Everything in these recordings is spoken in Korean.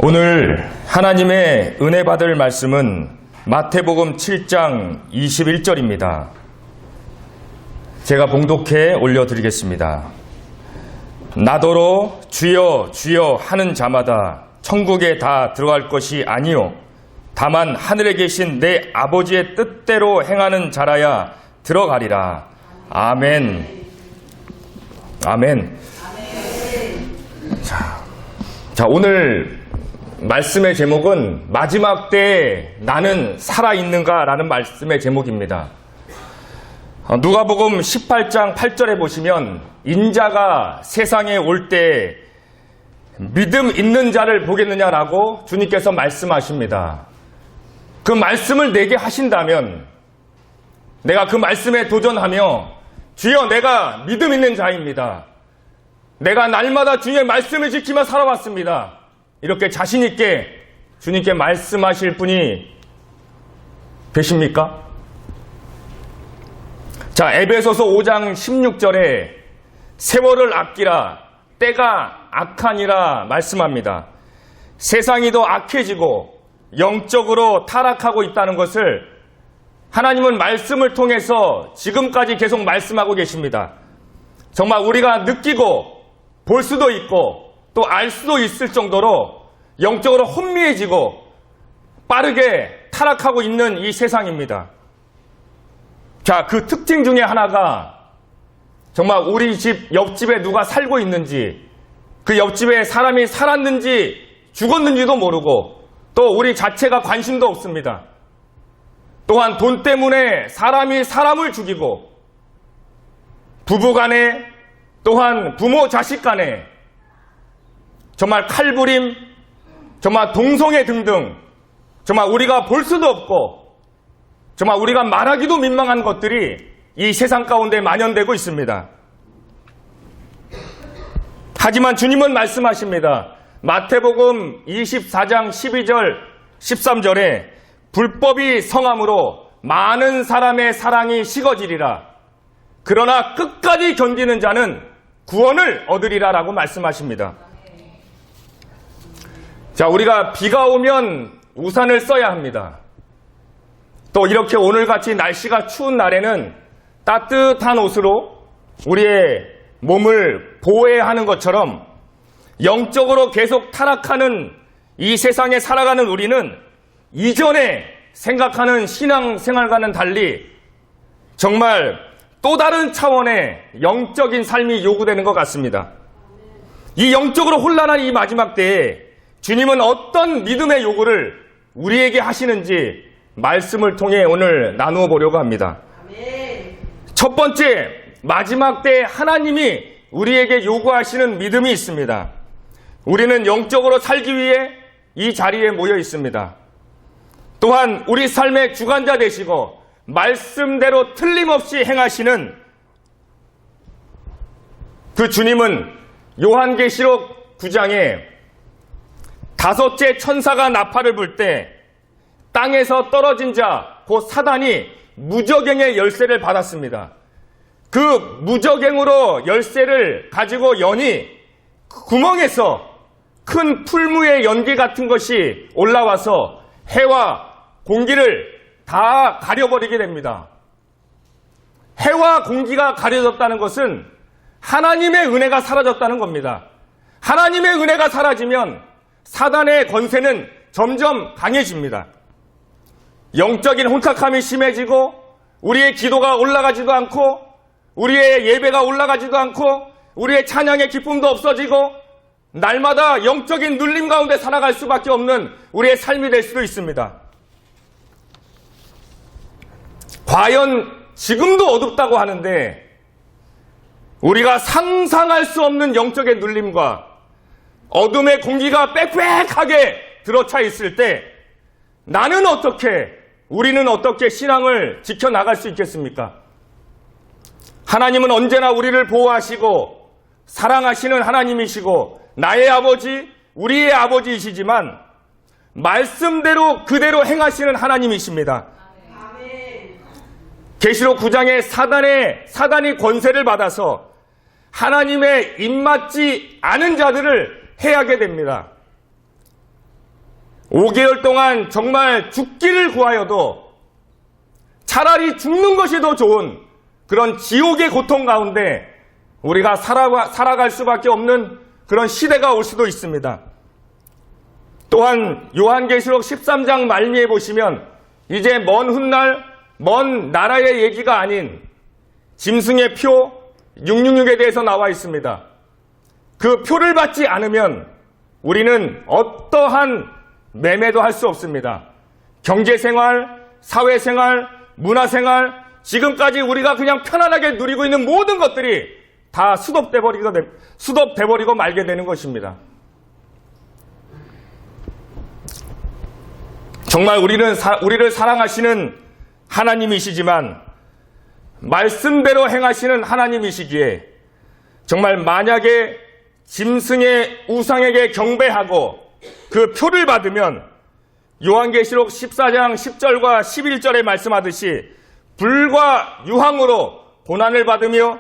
오늘 하나님의 은혜 받을 말씀은 마태복음 7장 21절입니다. 제가 봉독해 올려드리겠습니다. 나더러 주여 주여 하는 자마다 천국에 다 들어갈 것이 아니요 다만 하늘에 계신 내 아버지의 뜻대로 행하는 자라야 들어가리라. 아멘. 아멘. 자, 오늘 말씀의 제목은 마지막 때에 나는 살아있는가? 라는 말씀의 제목입니다. 누가복음 18장 8절에 보시면 인자가 세상에 올 때 믿음 있는 자를 보겠느냐라고 주님께서 말씀하십니다. 그 말씀을 내게 하신다면 내가 그 말씀에 도전하며 주여 내가 믿음 있는 자입니다. 내가 날마다 주님의 말씀을 지키며 살아왔습니다. 이렇게 자신 있게 주님께 말씀하실 분이 되십니까? 자, 에베소서 5장 16절에 세월을 아끼라 때가 악하니라 말씀합니다. 세상이 더 악해지고 영적으로 타락하고 있다는 것을 하나님은 말씀을 통해서 지금까지 계속 말씀하고 계십니다. 정말 우리가 느끼고 볼 수도 있고 또 알 수도 있을 정도로 영적으로 혼미해지고 빠르게 타락하고 있는 이 세상입니다. 자, 그 특징 중에 하나가 정말 우리 집 옆집에 누가 살고 있는지, 그 옆집에 사람이 살았는지 죽었는지도 모르고 또 우리 자체가 관심도 없습니다. 또한 돈 때문에 사람이 사람을 죽이고 부부간에 또한 부모 자식 간에 정말 칼부림, 정말 동성애 등등 정말 우리가 볼 수도 없고 정말 우리가 말하기도 민망한 것들이 이 세상 가운데 만연되고 있습니다. 하지만 주님은 말씀하십니다. 마태복음 24장 12절 13절에 불법이 성함으로 많은 사람의 사랑이 식어지리라. 그러나 끝까지 견디는 자는 구원을 얻으리라 라고 말씀하십니다. 자, 우리가 비가 오면 우산을 써야 합니다. 또 이렇게 오늘같이 날씨가 추운 날에는 따뜻한 옷으로 우리의 몸을 보호해야 하는 것처럼 영적으로 계속 타락하는 이 세상에 살아가는 우리는 이전에 생각하는 신앙생활과는 달리 정말 또 다른 차원의 영적인 삶이 요구되는 것 같습니다. 이 영적으로 혼란한 이 마지막 때에 주님은 어떤 믿음의 요구를 우리에게 하시는지 말씀을 통해 오늘 나누어 보려고 합니다. 첫 번째, 마지막 때에 하나님이 우리에게 요구하시는 믿음이 있습니다. 우리는 영적으로 살기 위해 이 자리에 모여 있습니다. 또한 우리 삶의 주관자 되시고 말씀대로 틀림없이 행하시는 그 주님은 요한계시록 9장에 다섯째 천사가 나팔을 불 때 땅에서 떨어진 자, 곧 사단이 무저갱의 열쇠를 받았습니다. 그 무저갱으로 열쇠를 가지고 여니 구멍에서 큰 풀무의 연기 같은 것이 올라와서 해와 공기를 다 가려버리게 됩니다. 해와 공기가 가려졌다는 것은 하나님의 은혜가 사라졌다는 겁니다. 하나님의 은혜가 사라지면 사단의 권세는 점점 강해집니다. 영적인 혼탁함이 심해지고 우리의 기도가 올라가지도 않고 우리의 예배가 올라가지도 않고 우리의 찬양의 기쁨도 없어지고 날마다 영적인 눌림 가운데 살아갈 수밖에 없는 우리의 삶이 될 수도 있습니다. 과연 지금도 어둡다고 하는데 우리가 상상할 수 없는 영적인 눌림과 어둠의 공기가 빽빽하게 들어차 있을 때 우리는 어떻게 신앙을 지켜나갈 수 있겠습니까? 하나님은 언제나 우리를 보호하시고 사랑하시는 하나님이시고 나의 아버지, 우리의 아버지이시지만 말씀대로 그대로 행하시는 하나님이십니다. 계시록 9장에 사단이 권세를 받아서 하나님의 입맞지 않은 자들을 해하게 됩니다. 5개월 동안 정말 죽기를 구하여도 차라리 죽는 것이 더 좋은 그런 지옥의 고통 가운데 우리가 살아갈 수밖에 없는 그런 시대가 올 수도 있습니다. 또한 요한계시록 13장 말미에 보시면 이제 먼 훗날 먼 나라의 얘기가 아닌 짐승의 표 666에 대해서 나와 있습니다. 그 표를 받지 않으면 우리는 어떠한 매매도 할 수 없습니다. 경제생활, 사회생활, 문화생활, 지금까지 우리가 그냥 편안하게 누리고 있는 모든 것들이 다 수독돼버리고 말게 되는 것입니다. 정말 우리를 사랑하시는 하나님이시지만 말씀대로 행하시는 하나님이시기에 정말 만약에 짐승의 우상에게 경배하고 그 표를 받으면 요한계시록 14장 10절과 11절에 말씀하듯이 불과 유황으로 고난을 받으며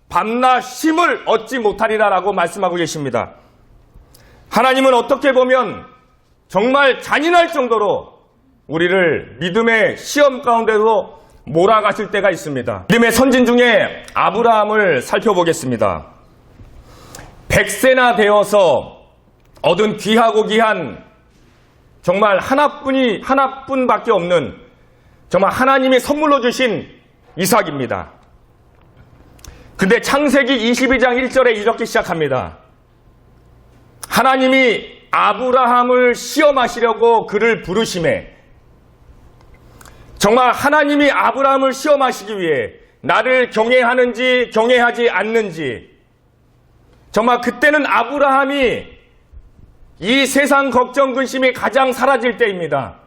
밤낮 쉼을 얻지 못하리라라고 말씀하고 계십니다. 하나님은 어떻게 보면 정말 잔인할 정도로 우리를 믿음의 시험 가운데로 몰아가실 때가 있습니다. 믿음의 선진 중에 아브라함을 살펴보겠습니다. 100세나 되어서 얻은 귀하고 귀한 정말 하나뿐밖에 없는 정말 하나님이 선물로 주신 이삭입니다. 근데 창세기 22장 1절에 이렇게 시작합니다. 하나님이 아브라함을 시험하시려고 그를 부르심에 정말 하나님이 아브라함을 시험하시기 위해 나를 경외하는지 경외하지 않는지 정말 그때는 아브라함이 이 세상 걱정 근심이 가장 사라질 때입니다.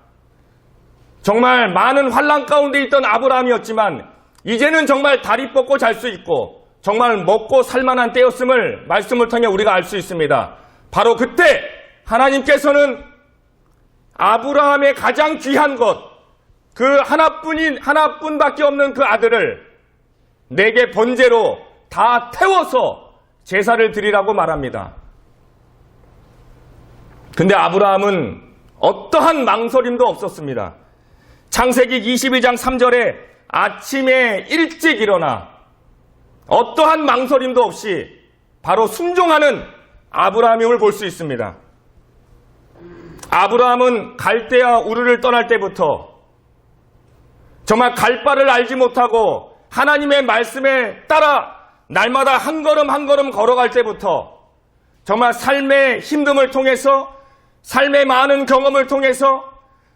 정말 많은 환난 가운데 있던 아브라함이었지만 이제는 정말 다리 뻗고 잘 수 있고 정말 먹고 살만한 때였음을 말씀을 통해 우리가 알 수 있습니다. 바로 그때 하나님께서는 아브라함의 가장 귀한 것, 그 하나뿐밖에 없는 그 아들을 내게 번제로 다 태워서 제사를 드리라고 말합니다. 근데 아브라함은 어떠한 망설임도 없었습니다. 창세기 22장 3절에 아침에 일찍 일어나 어떠한 망설임도 없이 바로 순종하는 아브라함임을 볼 수 있습니다. 아브라함은 갈대아 우르를 떠날 때부터 정말 갈 바를 알지 못하고 하나님의 말씀에 따라 날마다 한 걸음 한 걸음 걸어갈 때부터 정말 삶의 힘듦을 통해서 삶의 많은 경험을 통해서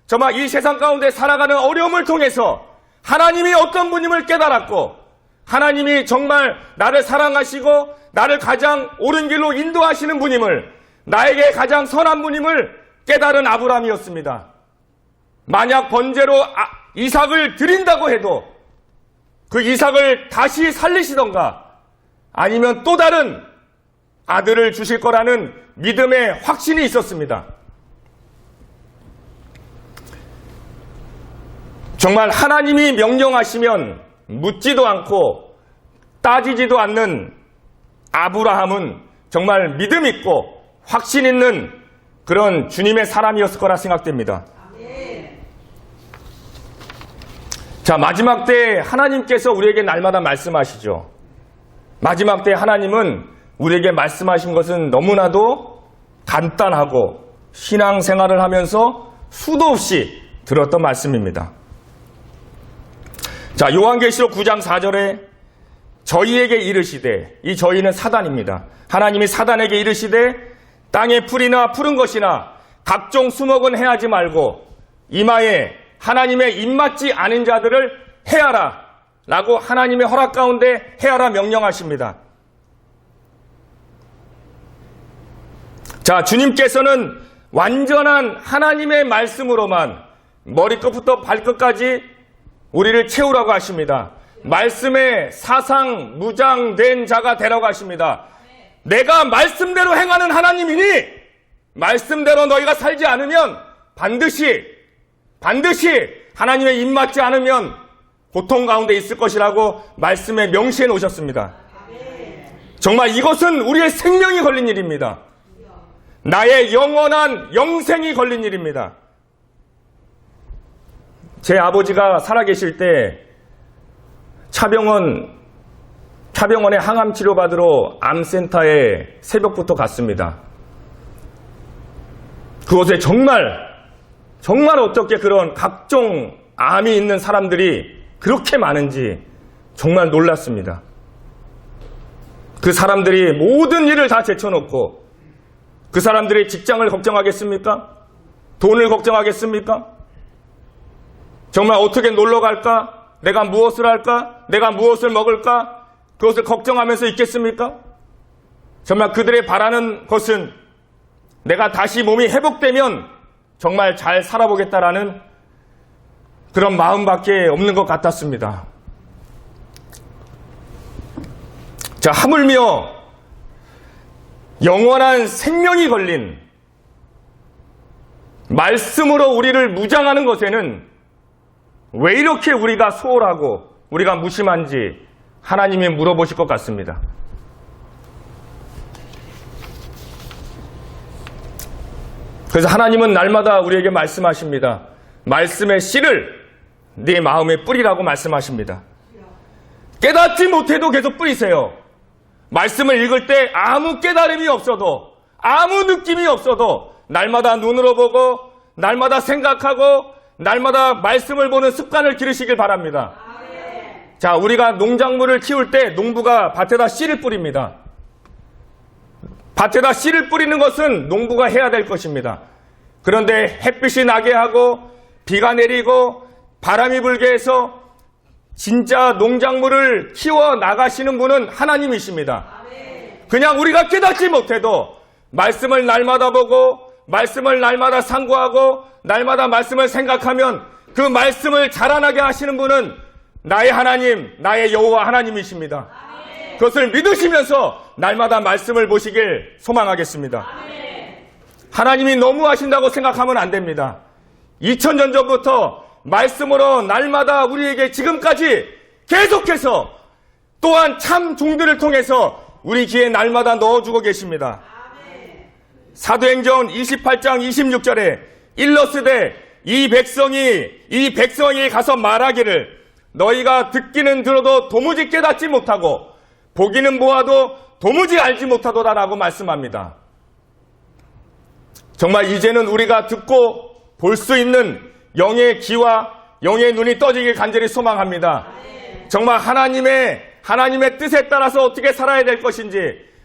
정말 이 세상 가운데 살아가는 어려움을 통해서 하나님이 어떤 분임을 깨달았고 하나님이 정말 나를 사랑하시고 나를 가장 옳은 길로 인도하시는 분임을 나에게 가장 선한 분임을 깨달은 아브라함이었습니다. 만약 번제로 이삭을 드린다고 해도 그 이삭을 다시 살리시던가 아니면 또 다른 아들을 주실 거라는 믿음의 확신이 있었습니다. 정말 하나님이 명령하시면 묻지도 않고 따지지도 않는 아브라함은 정말 믿음 있고 확신 있는 그런 주님의 사람이었을 거라 생각됩니다. 자, 마지막 때 하나님께서 우리에게 날마다 말씀하시죠. 마지막 때 하나님은 우리에게 말씀하신 것은 너무나도 간단하고 신앙생활을 하면서 수도 없이 들었던 말씀입니다. 자, 요한계시록 9장 4절에 저희에게 이르시되, 이 저희는 사단입니다. 하나님이 사단에게 이르시되 땅의 풀이나 푸른 것이나 각종 수목은 해하지 말고 이마에 하나님의 입맞지 않은 자들을 해하라 라고 하나님의 허락 가운데 해하라 명령하십니다. 자, 주님께서는 완전한 하나님의 말씀으로만 머리끝부터 발끝까지 우리를 채우라고 하십니다. 말씀에 사상무장된 자가 되라고 하십니다. 내가 말씀대로 행하는 하나님이니 말씀대로 너희가 살지 않으면 반드시 하나님의 입맞지 않으면 고통 가운데 있을 것이라고 말씀에 명시해 놓으셨습니다. 정말 이것은 우리의 생명이 걸린 일입니다. 나의 영원한 영생이 걸린 일입니다. 제 아버지가 살아계실 때 차병원에 항암 치료받으러 암센터에 새벽부터 갔습니다. 그곳에 정말 어떻게 그런 각종 암이 있는 사람들이 그렇게 많은지 정말 놀랐습니다. 그 사람들이 모든 일을 다 제쳐놓고 그 사람들이 직장을 걱정하겠습니까? 돈을 걱정하겠습니까? 정말 어떻게 놀러 갈까? 내가 무엇을 할까? 내가 무엇을 먹을까? 그것을 걱정하면서 있겠습니까? 정말 그들의 바라는 것은 내가 다시 몸이 회복되면 정말 잘 살아보겠다라는 그런 마음밖에 없는 것 같았습니다. 자, 하물며 영원한 생명이 걸린 말씀으로 우리를 무장하는 것에는 왜 이렇게 우리가 소홀하고 우리가 무심한지 하나님이 물어보실 것 같습니다. 그래서 하나님은 날마다 우리에게 말씀하십니다. 말씀의 씨를 네 마음에 뿌리라고 말씀하십니다. 깨닫지 못해도 계속 뿌리세요. 말씀을 읽을 때 아무 깨달음이 없어도, 아무 느낌이 없어도 날마다 눈으로 보고 날마다 생각하고 날마다 말씀을 보는 습관을 기르시길 바랍니다. 자, 우리가 농작물을 키울 때 농부가 밭에다 씨를 뿌립니다. 밭에다 씨를 뿌리는 것은 농부가 해야 될 것입니다. 그런데 햇빛이 나게 하고 비가 내리고 바람이 불게 해서 진짜 농작물을 키워 나가시는 분은 하나님이십니다. 그냥 우리가 깨닫지 못해도 말씀을 날마다 보고 말씀을 날마다 상고하고 날마다 말씀을 생각하면 그 말씀을 자라나게 하시는 분은 나의 하나님, 나의 여호와 하나님이십니다. 그것을 믿으시면서 날마다 말씀을 보시길 소망하겠습니다. 하나님이 너무하신다고 생각하면 안 됩니다. 2000년 전부터 말씀으로 날마다 우리에게 지금까지 계속해서 또한 참 종들을 통해서 우리 귀에 날마다 넣어주고 계십니다. 사도행전 28장 26절에 일러스되 이 백성이 가서 말하기를 너희가 듣기는 들어도 도무지 깨닫지 못하고 보기는 보아도 도무지 알지 못하도다라고 말씀합니다. 정말 이제는 우리가 듣고 볼 수 있는 영의 귀와 영의 눈이 떠지길 간절히 소망합니다. 정말 하나님의 뜻에 따라서 어떻게 살아야 될 것인지,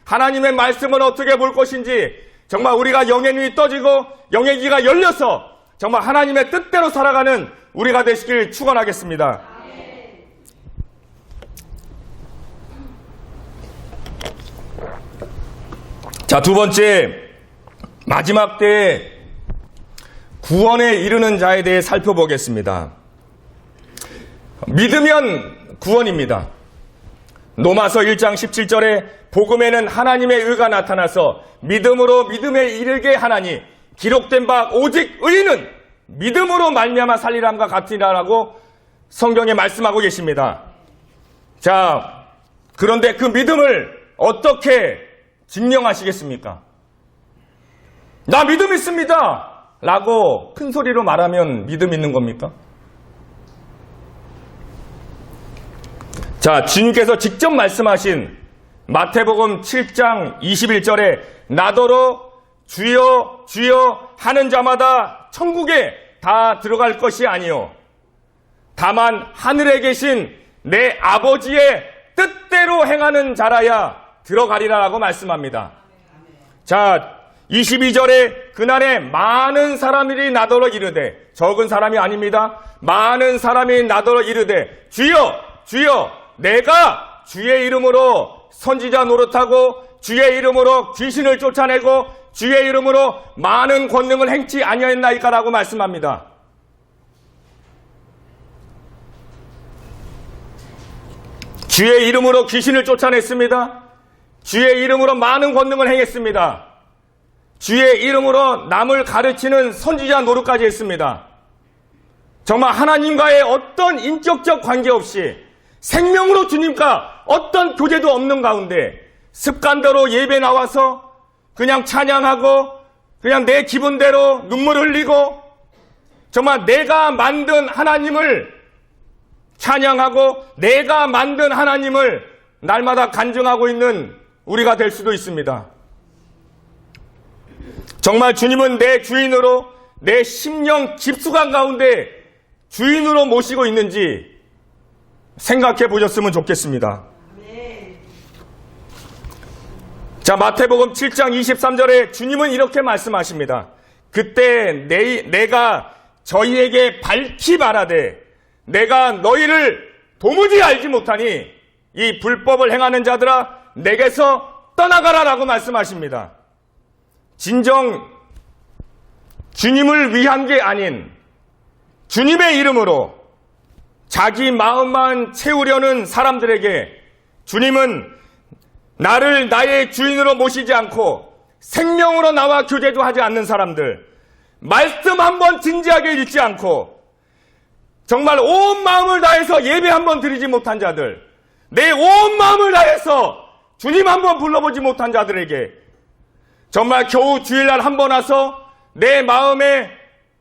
하나님의 말씀을 어떻게 볼 것인지, 정말 우리가 영의 눈이 떠지고 영의 귀가 열려서 정말 하나님의 뜻대로 살아가는 우리가 되시길 축원하겠습니다. 자, 두 번째, 마지막 때에 구원에 이르는 자에 대해 살펴보겠습니다. 믿으면 구원입니다. 로마서 1장 17절에 복음에는 하나님의 의가 나타나서 믿음으로 믿음에 이르게 하나니 기록된 바 오직 의인은 믿음으로 말미암아 살리람과 같으리라고 성경에 말씀하고 계십니다. 자, 그런데 그 믿음을 어떻게 증명하시겠습니까? 나 믿음 있습니다! 라고 큰 소리로 말하면 믿음 있는 겁니까? 자, 주님께서 직접 말씀하신 마태복음 7장 21절에 나더러 주여 주여 하는 자마다 천국에 다 들어갈 것이 아니요 다만 하늘에 계신 내 아버지의 뜻대로 행하는 자라야 들어가리라라고 말씀합니다. 자, 22절에 그날에 많은 사람들이 나더러 이르되, 적은 사람이 아닙니다. 많은 사람이 나더러 이르되 주여 주여 내가 주의 이름으로 선지자 노릇하고 주의 이름으로 귀신을 쫓아내고 주의 이름으로 많은 권능을 행치 아니하였나이까라고 말씀합니다. 주의 이름으로 귀신을 쫓아냈습니다. 주의 이름으로 많은 권능을 행했습니다. 주의 이름으로 남을 가르치는 선지자 노릇까지 했습니다. 정말 하나님과의 어떤 인격적 관계없이 생명으로 주님과 어떤 교제도 없는 가운데 습관대로 예배 나와서 그냥 찬양하고 그냥 내 기분대로 눈물 흘리고 정말 내가 만든 하나님을 찬양하고 내가 만든 하나님을 날마다 간증하고 있는 우리가 될 수도 있습니다. 정말 주님은 내 주인으로 내 심령 깊숙한 가운데 주인으로 모시고 있는지 생각해 보셨으면 좋겠습니다. 자, 마태복음 7장 23절에 주님은 이렇게 말씀하십니다. 그때 내가 저희에게 밝히 말하되 내가 너희를 도무지 알지 못하니 이 불법을 행하는 자들아 내게서 떠나가라 라고 말씀하십니다. 진정 주님을 위한 게 아닌 주님의 이름으로 자기 마음만 채우려는 사람들에게 주님은 나를 나의 주인으로 모시지 않고 생명으로 나와 교제도 하지 않는 사람들, 말씀 한번 진지하게 읽지 않고 정말 온 마음을 다해서 예배 한번 드리지 못한 자들, 내 온 마음을 다해서 주님 한번 불러보지 못한 자들에게 정말 겨우 주일날 한번 와서 내 마음에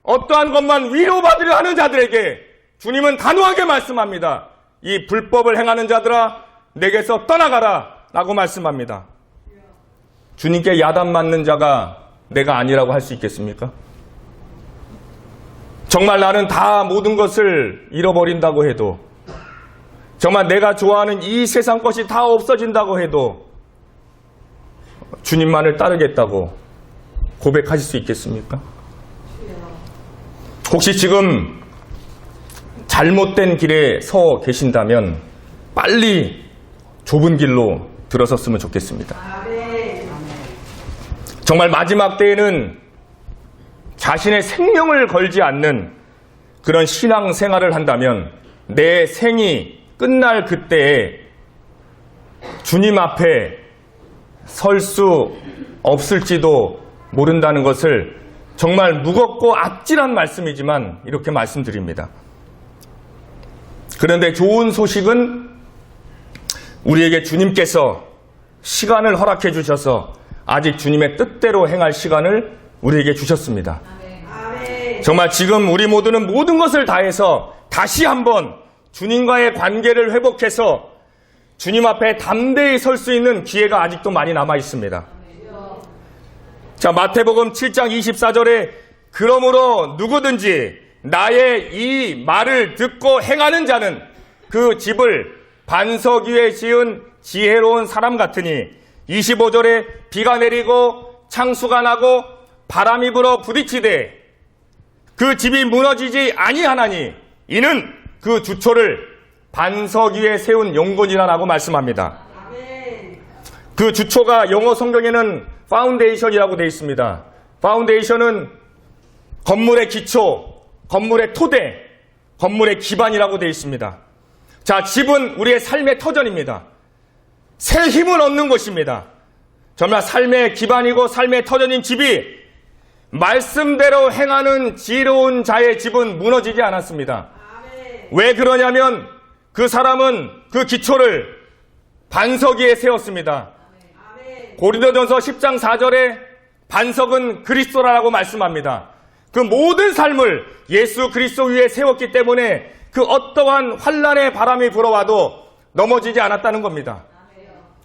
어떠한 것만 위로받으려 하는 자들에게 주님은 단호하게 말씀합니다. 이 불법을 행하는 자들아 내게서 떠나가라 라고 말씀합니다. 주님께 야단 맞는 자가 내가 아니라고 할 수 있겠습니까? 정말 나는 다 모든 것을 잃어버린다고 해도 정말 내가 좋아하는 이 세상 것이 다 없어진다고 해도 주님만을 따르겠다고 고백하실 수 있겠습니까? 혹시 지금 잘못된 길에 서 계신다면 빨리 좁은 길로 들어섰으면 좋겠습니다. 정말 마지막 때에는 자신의 생명을 걸지 않는 그런 신앙생활을 한다면 내 생이 끝날 그때에 주님 앞에 설 수 없을지도 모른다는 것을 정말 무겁고 아찔한 말씀이지만 이렇게 말씀드립니다. 그런데 좋은 소식은 우리에게 주님께서 시간을 허락해 주셔서 아직 주님의 뜻대로 행할 시간을 우리에게 주셨습니다. 정말 지금 우리 모두는 모든 것을 다해서 다시 한번 주님과의 관계를 회복해서 주님 앞에 담대히 설 수 있는 기회가 아직도 많이 남아 있습니다. 자, 마태복음 7장 24절에 그러므로 누구든지 나의 이 말을 듣고 행하는 자는 그 집을 반석 위에 지은 지혜로운 사람 같으니 25절에 비가 내리고 창수가 나고 바람이 불어 부딪히되 그 집이 무너지지 아니하나니 이는 그 주초를 반석 위에 세운 용곤이라고 말씀합니다. 그 주초가 영어 성경에는 파운데이션이라고 되어 있습니다. 파운데이션은 건물의 기초, 건물의 토대, 건물의 기반이라고 되어 있습니다. 자, 집은 우리의 삶의 터전입니다. 새 힘을 얻는 곳입니다. 정말 삶의 기반이고 삶의 터전인 집이 말씀대로 행하는 지혜로운 자의 집은 무너지지 않았습니다. 왜 그러냐면 그 사람은 그 기초를 반석 위에 세웠습니다. 고린도전서 10장 4절에 반석은 그리스도라고 말씀합니다. 그 모든 삶을 예수 그리스도 위에 세웠기 때문에 그 어떠한 환난의 바람이 불어와도 넘어지지 않았다는 겁니다.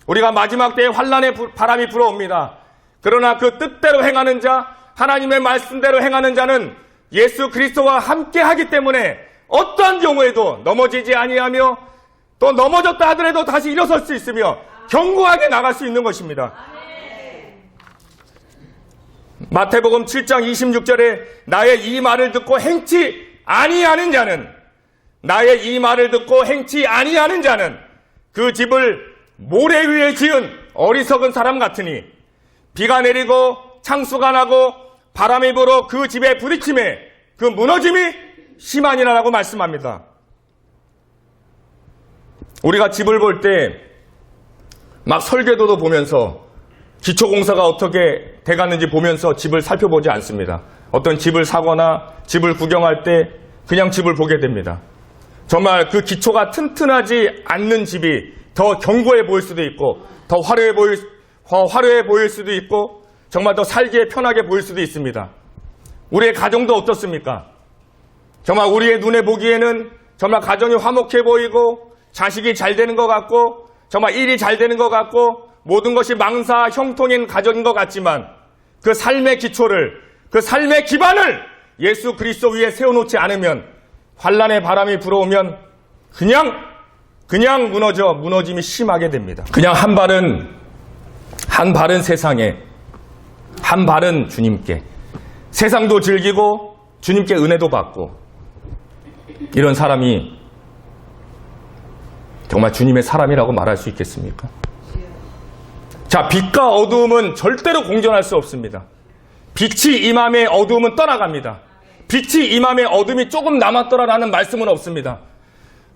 우리가 마지막 때에 환난의 바람이 불어옵니다. 그러나 그 뜻대로 행하는 자, 하나님의 말씀대로 행하는 자는 예수 그리스도와 함께 하기 때문에 어떠한 경우에도 넘어지지 아니하며 또 넘어졌다 하더라도 다시 일어설 수 있으며 견고하게 나갈 수 있는 것입니다. 마태복음 7장 26절에 나의 이 말을 듣고 행치 아니하는 자는 나의 이 말을 듣고 행치 아니하는 자는 그 집을 모래 위에 지은 어리석은 사람 같으니 비가 내리고 창수가 나고 바람이 불어 그 집에 부딪힘에 그 무너짐이 심하니라라고 말씀합니다. 우리가 집을 볼 때 막 설계도도 보면서 기초공사가 어떻게 돼갔는지 보면서 집을 살펴보지 않습니다. 어떤 집을 사거나 집을 구경할 때 그냥 집을 보게 됩니다. 정말 그 기초가 튼튼하지 않는 집이 더 견고해 보일 수도 있고 더 화려해 보일 수도 있고 정말 더 살기에 편하게 보일 수도 있습니다. 우리의 가정도 어떻습니까? 정말 우리의 눈에 보기에는 정말 가정이 화목해 보이고 자식이 잘 되는 것 같고 정말 일이 잘 되는 것 같고 모든 것이 망사 형통인 가정인 것 같지만 그 삶의 기초를, 그 삶의 기반을 예수 그리스도 위에 세워놓지 않으면 환난의 바람이 불어오면 그냥 무너짐이 심하게 됩니다. 그냥 한 발은 세상에, 한 발은 주님께. 세상도 즐기고 주님께 은혜도 받고 이런 사람이 정말 주님의 사람이라고 말할 수 있겠습니까? 자, 빛과 어두움은 절대로 공존할 수 없습니다. 빛이 임함에 어두움은 떠나갑니다. 빛이 임함에 어둠이 조금 남았더라라는 말씀은 없습니다.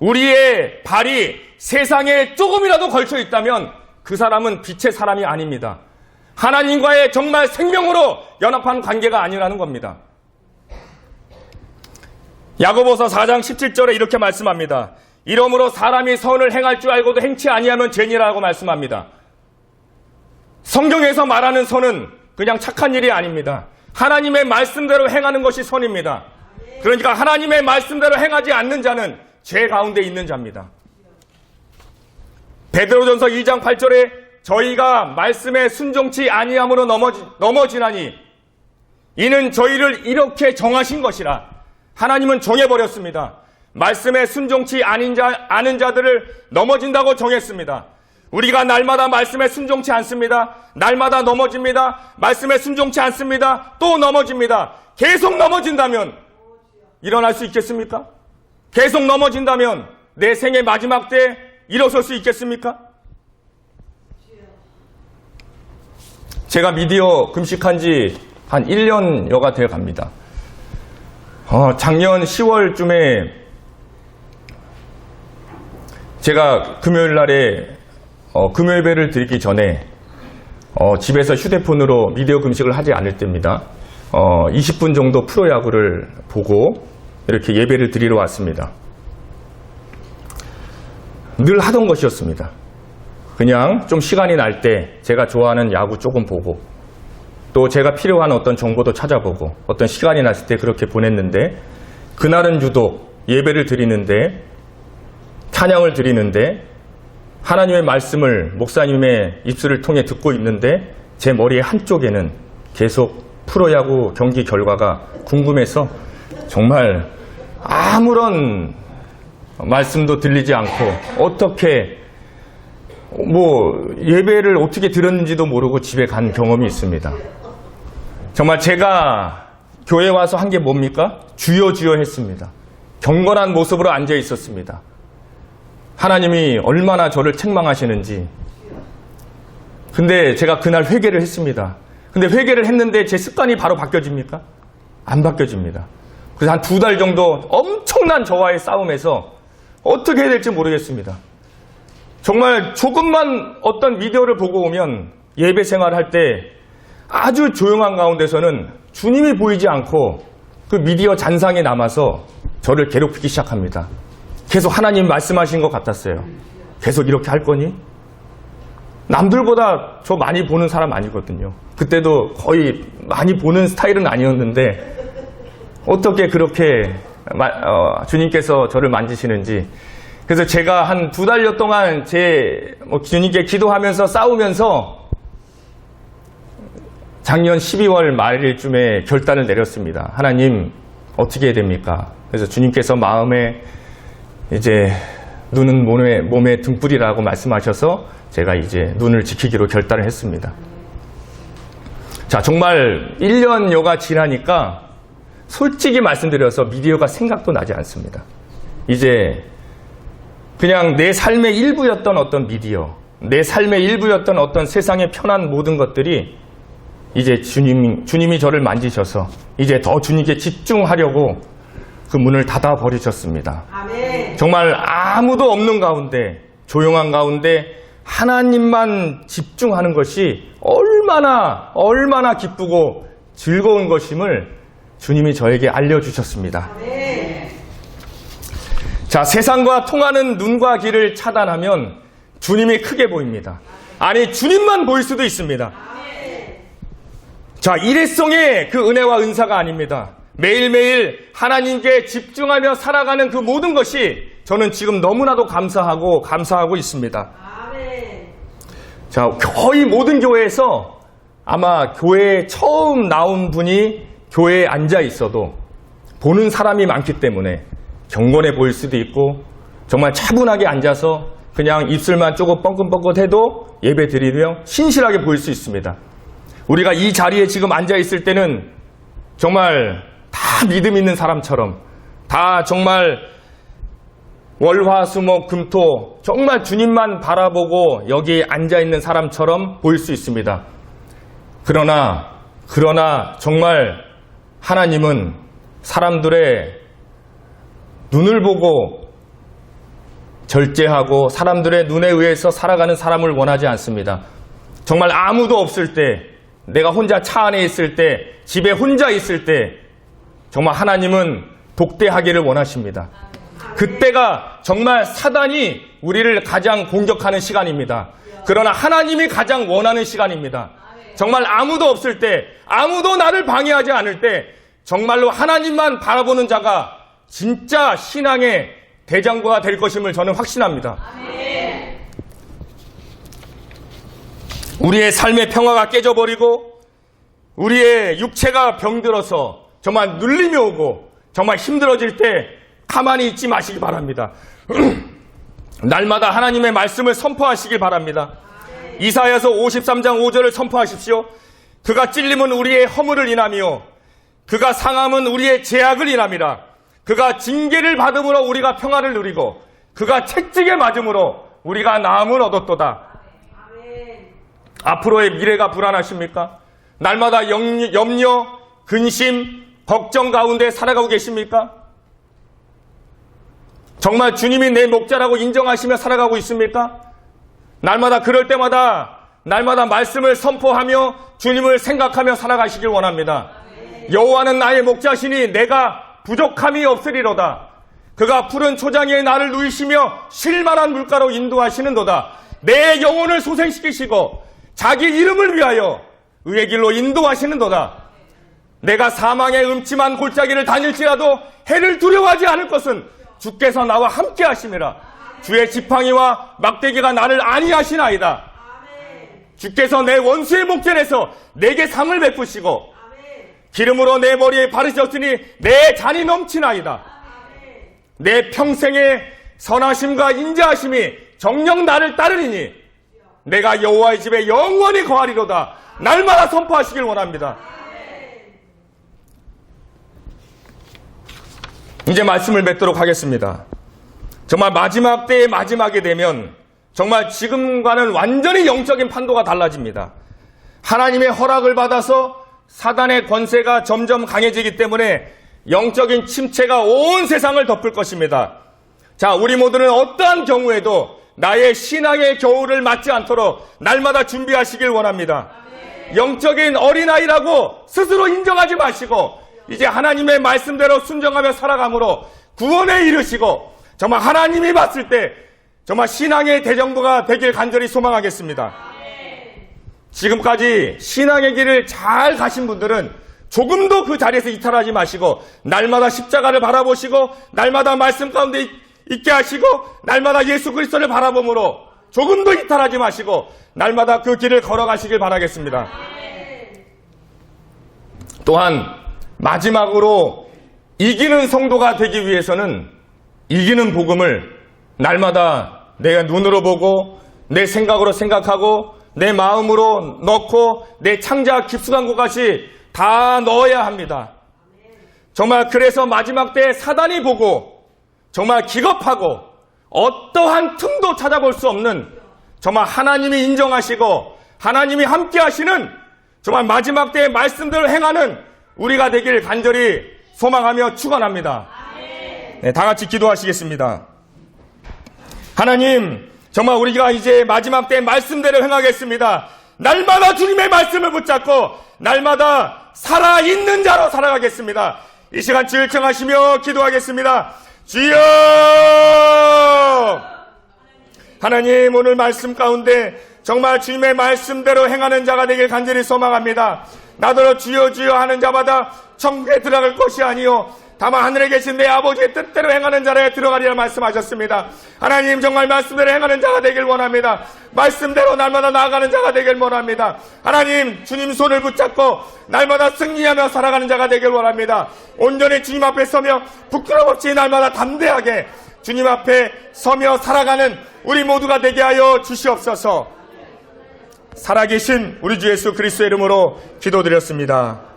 우리의 발이 세상에 조금이라도 걸쳐 있다면 그 사람은 빛의 사람이 아닙니다. 하나님과의 정말 생명으로 연합한 관계가 아니라는 겁니다. 야고보서 4장 17절에 이렇게 말씀합니다. 이러므로 사람이 선을 행할 줄 알고도 행치 아니하면 죄니라고 말씀합니다. 성경에서 말하는 선은 그냥 착한 일이 아닙니다. 하나님의 말씀대로 행하는 것이 선입니다. 그러니까 하나님의 말씀대로 행하지 않는 자는 죄 가운데 있는 자입니다. 베드로전서 2장 8절에 저희가 말씀에 순종치 아니함으로 넘어지나니 이는 저희를 이렇게 정하신 것이라. 하나님은 정해버렸습니다. 말씀에 순종치 않은 자들을 넘어진다고 정했습니다. 우리가 날마다 말씀에 순종치 않습니다. 날마다 넘어집니다. 말씀에 순종치 않습니다. 또 넘어집니다. 계속 넘어진다면 일어날 수 있겠습니까? 계속 넘어진다면 내 생의 마지막 때 일어설 수 있겠습니까? 제가 미디어 금식한 지 한 1년여가 되어 갑니다. 작년 10월쯤에 제가 금요일 날에 금요예배를 드리기 전에 집에서 휴대폰으로 미디어 금식을 하지 않을 때입니다. 20분 정도 프로야구를 보고 이렇게 예배를 드리러 왔습니다. 늘 하던 것이었습니다. 그냥 좀 시간이 날 때 제가 좋아하는 야구 조금 보고 또 제가 필요한 어떤 정보도 찾아보고 어떤 시간이 났을 때 그렇게 보냈는데 그날은 유독 예배를 드리는데 찬양을 드리는데 하나님의 말씀을 목사님의 입술을 통해 듣고 있는데 제 머리의 한쪽에는 계속 프로야구 경기 결과가 궁금해서 정말 아무런 말씀도 들리지 않고 어떻게 예배를 어떻게 들었는지도 모르고 집에 간 경험이 있습니다. 정말 제가 교회 와서 한 게 뭡니까? 주여 주여 했습니다. 경건한 모습으로 앉아 있었습니다. 하나님이 얼마나 저를 책망하시는지. 근데 제가 그날 회개를 했습니다. 근데 회개를 했는데 제 습관이 바로 바뀌어집니까? 안 바뀌어집니다. 그래서 한 2달 정도 엄청난 저와의 싸움에서 어떻게 해야 될지 모르겠습니다. 정말 조금만 어떤 미디어를 보고 오면 예배 생활할 때 아주 조용한 가운데서는 주님이 보이지 않고 그 미디어 잔상에 남아서 저를 괴롭히기 시작합니다. 계속 하나님 말씀하신 것 같았어요. 계속 이렇게 할 거니? 남들보다 저 많이 보는 사람 아니거든요. 그때도 거의 많이 보는 스타일은 아니었는데 어떻게 그렇게 주님께서 저를 만지시는지. 그래서 제가 한 2달여 동안 주님께 기도하면서 싸우면서 작년 12월 말일쯤에 결단을 내렸습니다. 하나님 어떻게 해야 됩니까? 그래서 주님께서 마음에 이제 눈은 몸의 등불이라고 말씀하셔서 제가 이제 눈을 지키기로 결단을 했습니다. 자, 정말 1년여가 지나니까 솔직히 말씀드려서 미디어가 생각도 나지 않습니다. 이제 그냥 내 삶의 일부였던 어떤 미디어, 내 삶의 일부였던 어떤 세상의 편한 모든 것들이 이제 주님이 저를 만지셔서 이제 더 주님께 집중하려고 그 문을 닫아 버리셨습니다. 아멘. 정말 아무도 없는 가운데, 조용한 가운데 하나님만 집중하는 것이 얼마나 기쁘고 즐거운 것임을 주님이 저에게 알려주셨습니다. 아멘. 자, 세상과 통하는 눈과 귀를 차단하면 주님이 크게 보입니다. 아니, 주님만 보일 수도 있습니다. 자, 일회성의 그 은혜와 은사가 아닙니다. 매일매일 하나님께 집중하며 살아가는 그 모든 것이 저는 지금 너무나도 감사하고 있습니다. 아멘. 자, 거의 모든 교회에서 아마 교회에 처음 나온 분이 교회에 앉아 있어도 보는 사람이 많기 때문에 경건해 보일 수도 있고 정말 차분하게 앉아서 그냥 입술만 조금 뻥긋뻥긋해도 예배 드리며 신실하게 보일 수 있습니다. 우리가 이 자리에 지금 앉아 있을 때는 정말 다 믿음 있는 사람처럼 다 정말 월화수목 금토 정말 주님만 바라보고 여기에 앉아 있는 사람처럼 보일 수 있습니다. 그러나 정말 하나님은 사람들의 눈을 보고 절제하고 사람들의 눈에 의해서 살아가는 사람을 원하지 않습니다. 정말 아무도 없을 때, 내가 혼자 차 안에 있을 때, 집에 혼자 있을 때 정말 하나님은 독대하기를 원하십니다. 그때가 정말 사단이 우리를 가장 공격하는 시간입니다. 그러나 하나님이 가장 원하는 시간입니다. 정말 아무도 없을 때, 아무도 나를 방해하지 않을 때 정말로 하나님만 바라보는 자가 진짜 신앙의 대장부가 될 것임을 저는 확신합니다. 우리의 삶의 평화가 깨져버리고 우리의 육체가 병들어서 정말 눌림이 오고 정말 힘들어질 때 가만히 있지 마시기 바랍니다. 날마다 하나님의 말씀을 선포하시길 바랍니다. 이사야서 53장 5절을 선포하십시오. 그가 찔림은 우리의 허물을 인하며 그가 상함은 우리의 죄악을 인함이라. 그가 징계를 받음으로 우리가 평화를 누리고 그가 채찍에 맞음으로 우리가 나음을 얻었도다. 앞으로의 미래가 불안하십니까? 날마다 염려, 근심, 걱정 가운데 살아가고 계십니까? 정말 주님이 내 목자라고 인정하시며 살아가고 있습니까? 날마다 그럴 때마다 날마다 말씀을 선포하며 주님을 생각하며 살아가시길 원합니다. 여호와는 나의 목자시니 내가 부족함이 없으리로다. 그가 푸른 초장에 나를 누이시며 쉴만한 물가로 인도하시는도다. 내 영혼을 소생시키시고 자기 이름을 위하여 의의 길로 인도하시는도다. 내가 사망의 음침한 골짜기를 다닐지라도 해를 두려워하지 않을 것은 주께서 나와 함께 하심이라. 주의 지팡이와 막대기가 나를 안위하시나이다. 주께서 내 원수의 목전에서 내게 상을 베푸시고 기름으로 내 머리에 바르셨으니 내 잔이 넘치나이다. 내 평생의 선하심과 인자하심이 정녕 나를 따르리니 내가 여호와의 집에 영원히 거하리로다. 날마다 선포하시길 원합니다. 이제 말씀을 맺도록 하겠습니다. 정말 마지막 때의 마지막이 되면 정말 지금과는 완전히 영적인 판도가 달라집니다. 하나님의 허락을 받아서 사단의 권세가 점점 강해지기 때문에 영적인 침체가 온 세상을 덮을 것입니다. 자, 우리 모두는 어떠한 경우에도 나의 신앙의 겨울을 맞지 않도록 날마다 준비하시길 원합니다. 영적인 어린아이라고 스스로 인정하지 마시고 이제 하나님의 말씀대로 순종하며 살아감으로 구원에 이르시고 정말 하나님이 봤을 때 정말 신앙의 대정부가 되길 간절히 소망하겠습니다. 지금까지 신앙의 길을 잘 가신 분들은 조금도 그 자리에서 이탈하지 마시고 날마다 십자가를 바라보시고 날마다 말씀 가운데 있게 하시고 날마다 예수 그리스도를 바라봄으로 조금도 이탈하지 마시고 날마다 그 길을 걸어가시길 바라겠습니다. 또한 마지막으로 이기는 성도가 되기 위해서는 이기는 복음을 날마다 내 눈으로 보고 내 생각으로 생각하고 내 마음으로 넣고 내 창자 깊숙한 곳까지 다 넣어야 합니다. 정말 그래서 마지막 때 사단이 보고 정말 기겁하고 어떠한 틈도 찾아볼 수 없는 정말 하나님이 인정하시고 하나님이 함께 하시는 정말 마지막 때의 말씀대로 행하는 우리가 되길 간절히 소망하며 축원합니다. 네, 다 같이 기도하시겠습니다. 하나님, 정말 우리가 이제 마지막 때 말씀대로 행하겠습니다. 날마다 주님의 말씀을 붙잡고 날마다 살아있는 자로 살아가겠습니다. 이 시간 질청하시며 기도하겠습니다. 주여! 하나님, 오늘 말씀 가운데 정말 주님의 말씀대로 행하는 자가 되길 간절히 소망합니다. 나더러 주여 주여 하는 자마다 천국에 들어갈 것이 아니요 다만 하늘에 계신 내 아버지의 뜻대로 행하는 자라에 들어가리라 말씀하셨습니다. 하나님 정말 말씀대로 행하는 자가 되길 원합니다. 말씀대로 날마다 나아가는 자가 되길 원합니다. 하나님 주님 손을 붙잡고 날마다 승리하며 살아가는 자가 되길 원합니다. 온전히 주님 앞에 서며 부끄럼 없이 날마다 담대하게 주님 앞에 서며 살아가는 우리 모두가 되게 하여 주시옵소서. 살아계신 우리 주 예수 그리스도의 이름으로 기도드렸습니다.